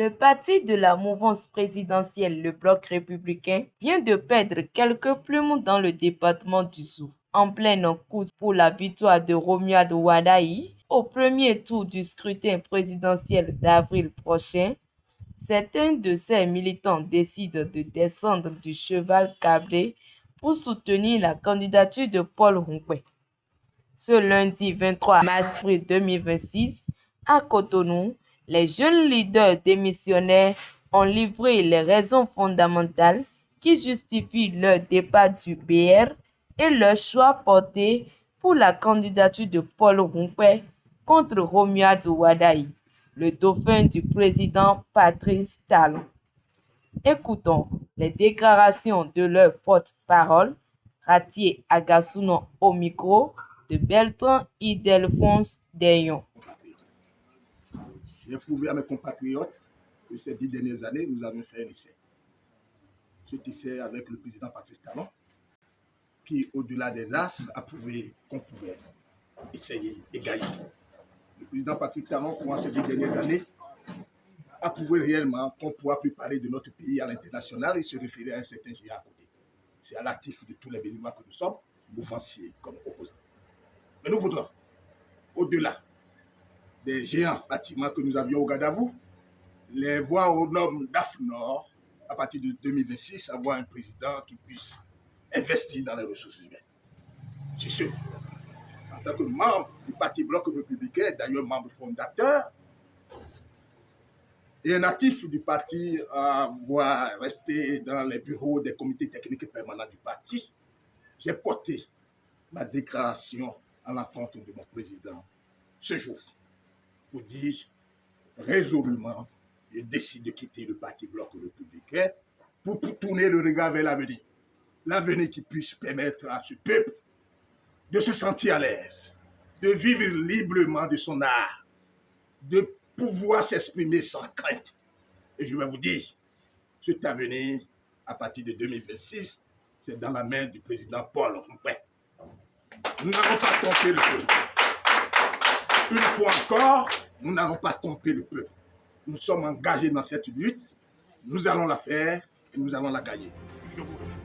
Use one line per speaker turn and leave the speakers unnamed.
Le parti de la mouvance présidentielle, le Bloc républicain, vient de perdre quelques plumes dans le département du Sud. En pleine course pour la victoire de Romuald Wadaï au premier tour du scrutin présidentiel d'avril prochain, certains de ses militants décident de descendre du cheval câblé pour soutenir la candidature de Paul Hunkwe. Ce lundi 23 mars 2026, à Cotonou, les jeunes leaders démissionnaires ont livré les raisons fondamentales qui justifient leur départ du BR et leur choix porté pour la candidature de Paul Hunkwe contre Romuald Wadaï, le dauphin du président Patrice Talon. Écoutons les déclarations de leur porte-parole, Ratier Agassuno au micro de Bertrand Ildefonse Dayon.
J'ai prouvé à mes compatriotes que ces 10 dernières années, nous avons fait un essai. Cet essai avec le président Patrice Talon, qui, au-delà des as, a prouvé qu'on pouvait essayer et gagner. Le président Patrice Talon, pendant ces 10 dernières années, a prouvé réellement qu'on ne pourra plus parler de notre pays à l'international et se référer à un certain géant à côté. C'est à l'actif de tous les Béninois que nous sommes, mouvanciers comme opposants. Mais nous voudrons, au-delà des géants bâtiments que nous avions au Gadavou, les voir au nom d'AFNOR, à partir de 2026, avoir un président qui puisse investir dans les ressources humaines. C'est sûr. En tant que membre du Parti Bloc républicain, d'ailleurs membre fondateur, et un natif du parti à avoir resté dans les bureaux des comités techniques permanents du parti, j'ai porté ma déclaration à l'encontre de mon président ce jour pour dire résolument, je décide de quitter le Parti Bloc républicain pour tourner le regard vers l'avenir. L'avenir qui puisse permettre à ce peuple de se sentir à l'aise, de vivre librement de son art, de pouvoir s'exprimer sans crainte. Et je vais vous dire, cet avenir, à partir de 2026, c'est dans la main du président Paul Hunkwe. Nous n'allons pas tromper le peuple. Une fois encore, nous n'allons pas tromper le peuple. Nous sommes engagés dans cette lutte, nous allons la faire et nous allons la gagner. Je vous remercie.